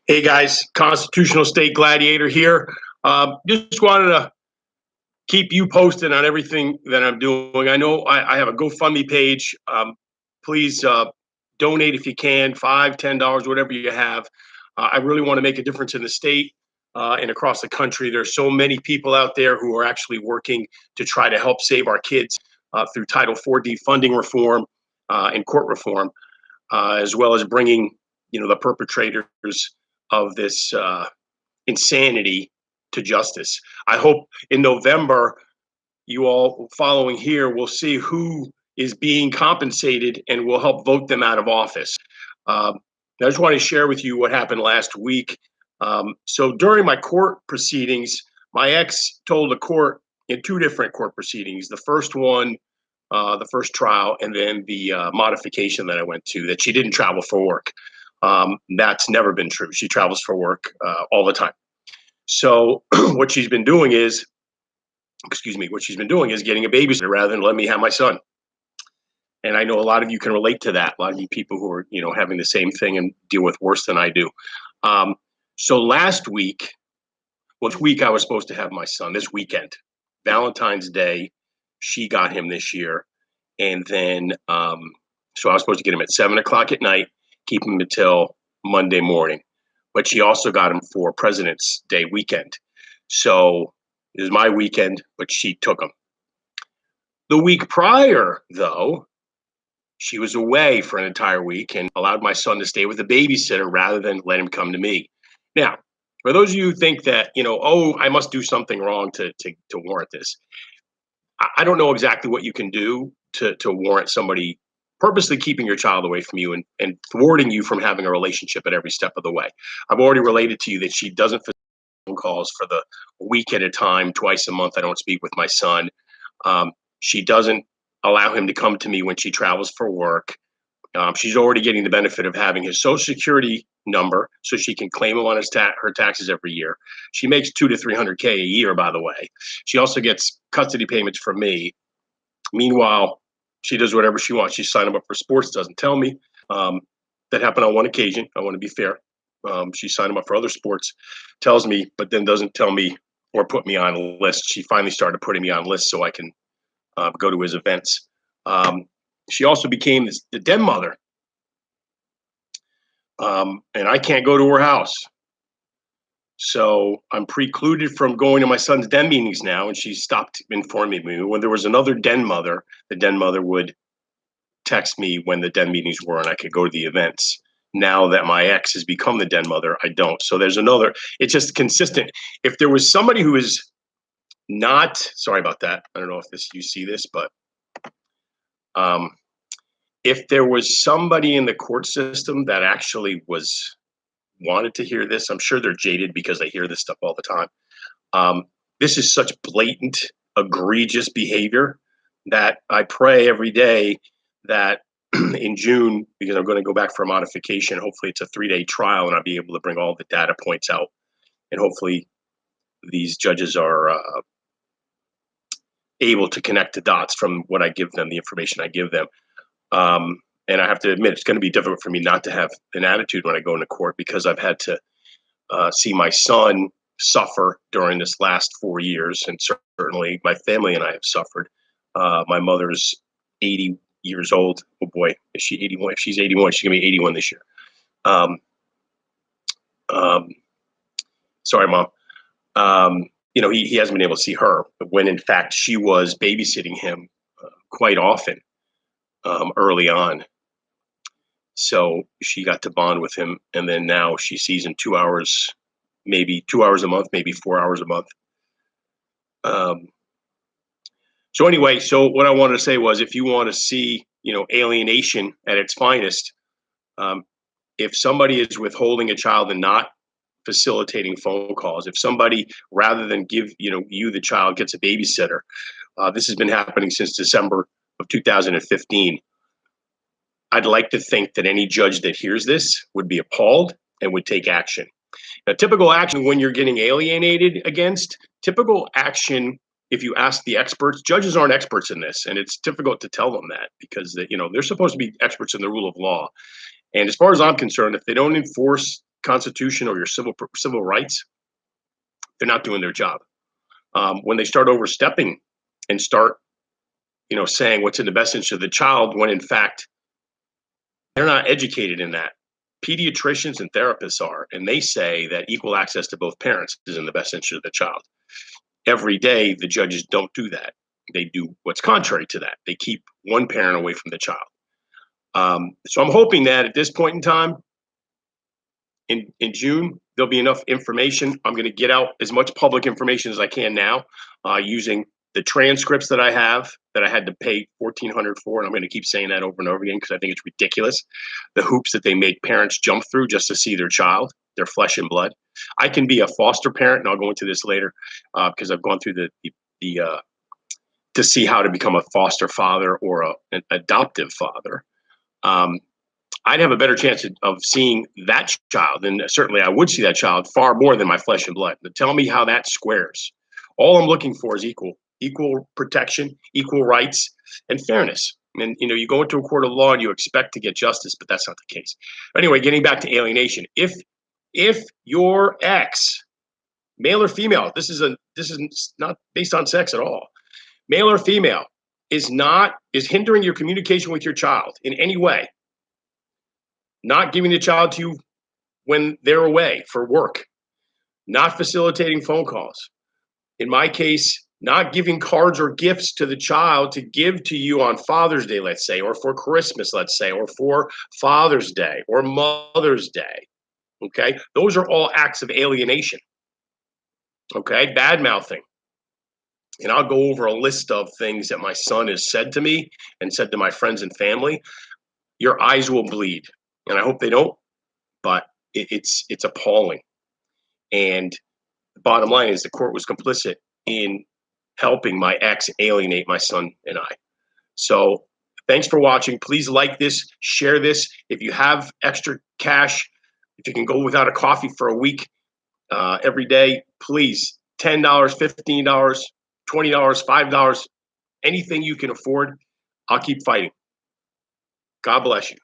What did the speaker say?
Hey guys, Constitutional State Gladiator here. Just wanted to keep you posted on everything that I'm doing. I know I have a GoFundMe page. Please donate if you can, $5, $10, whatever you have. I really want to make a difference in the state and across the country. There's so many people out there who are actually working to try to help save our kids through Title 4D funding reform and court reform, as well as bringing the perpetrators of this insanity to justice. I hope in November, you all following here will see who is being compensated and will help vote them out of office. I just want to share with you what happened last week. So during my court proceedings, my ex told the court in two different court proceedings, the first one, the first trial, and then the modification that I went to, that she didn't travel for work. That's never been true. She travels for work all the time. So what she's been doing is, what she's been doing is getting a babysitter rather than let me have my son. And I know a lot of you can relate to that. A lot of you people who are, having the same thing and deal with worse than I do. So last week, this week I was supposed to have my son. This weekend, Valentine's Day, she got him this year. And then, so I was supposed to get him at 7 o'clock at night, keep him until Monday morning. But she also got him for President's Day weekend. So it was my weekend, but she took him. The week prior, though, she was away for an entire week and allowed my son to stay with a babysitter rather than let him come to me. Now, for those of you who think that, I must do something wrong to warrant this, I don't know exactly what you can do to warrant somebody purposely keeping your child away from you and thwarting you from having a relationship at every step of the way. I've already related to you that she doesn't phone calls for the week at a time, twice a month. I don't speak with my son. She doesn't allow him to come to me when she travels for work. She's already getting the benefit of having his Social Security number so she can claim him on her taxes every year. She makes $200 to $300K a year, by the way. She also gets custody payments from me. Meanwhile, she does whatever she wants. She's signed him up for sports, doesn't tell me. That happened on one occasion. I want to be fair. She signed him up for other sports, tells me, but then doesn't tell me or put me on a list. She finally started putting me on lists so I can go to his events. She also became the den mother. And I can't go to her house. So I'm precluded from going to my son's den meetings now, and she stopped informing me. When there was another den mother, the den mother would text me when the den meetings were and I could go to the events. Now that my ex has become the den mother, I don't. So there's another, it's just consistent. If there was somebody who is not, sorry about that. I don't know if you see this, but if there was somebody in the court system that actually wanted to hear this, I'm sure they're jaded because they hear this stuff all the time. This is such blatant, egregious behavior that I pray every day that in June, because I'm going to go back for a modification, hopefully it's a 3-day trial and I'll be able to bring all the data points out. And hopefully these judges are able to connect the dots from what I give them, the information I give them. And I have to admit, it's going to be difficult for me not to have an attitude when I go into court because I've had to see my son suffer during this last 4 years. And certainly my family and I have suffered. My mother's 80 years old. Oh boy, is she 81? If she's 81, she's going to be 81 this year. Sorry, Mom. He hasn't been able to see her when in fact she was babysitting him quite often early on. So she got to bond with him, and then now she sees him 2 hours, maybe 2 hours a month, maybe 4 hours a month. So anyway, so what I wanted to say was, if you want to see, alienation at its finest, if somebody is withholding a child and not facilitating phone calls, if somebody, rather than give, you the child, gets a babysitter, this has been happening since December of 2015. I'd like to think that any judge that hears this would be appalled and would take action. Now, typical action when you're getting alienated against, typical action, if you ask the experts, judges aren't experts in this, and it's difficult to tell them that because they're supposed to be experts in the rule of law. And as far as I'm concerned, if they don't enforce Constitution or your civil rights, they're not doing their job. When they start overstepping and start, saying what's in the best interest of the child, when in fact they're not educated in that. Pediatricians and therapists are, and they say that equal access to both parents is in the best interest of the child. Every day, the judges don't do that. They do what's contrary to that. They keep one parent away from the child. So I'm hoping that at this point in time, in June, there'll be enough information. I'm going to get out as much public information as I can now, using the transcripts that I have that I had to pay $1,400 for, and I'm going to keep saying that over and over again because I think it's ridiculous. The hoops that they make parents jump through just to see their child, their flesh and blood. I can be a foster parent, and I'll go into this later because I've gone through the to see how to become a foster father or an adoptive father. I'd have a better chance of seeing that child, and certainly I would see that child far more than my flesh and blood. But tell me how that squares. All I'm looking for is equal protection, equal rights, and fairness. And you go into a court of law and you expect to get justice, but that's not the case. Anyway, getting back to alienation. If your ex, male or female, this is not based on sex at all. Male or female is hindering your communication with your child in any way. Not giving the child to you when they're away for work, not facilitating phone calls. In my case, not giving cards or gifts to the child to give to you on Father's Day, let's say, or for Christmas, let's say, or for Father's Day or Mother's Day. Okay, those are all acts of alienation. Okay, bad mouthing. And I'll go over a list of things that my son has said to me and said to my friends and family. Your eyes will bleed. And I hope they don't, but it's appalling. And the bottom line is the court was complicit in helping my ex alienate my son and I. So thanks for watching. Please like this, share this. If you have extra cash, if you can go without a coffee for a week every day, please, $10, $15, $20, $5, anything you can afford, I'll keep fighting. God bless you.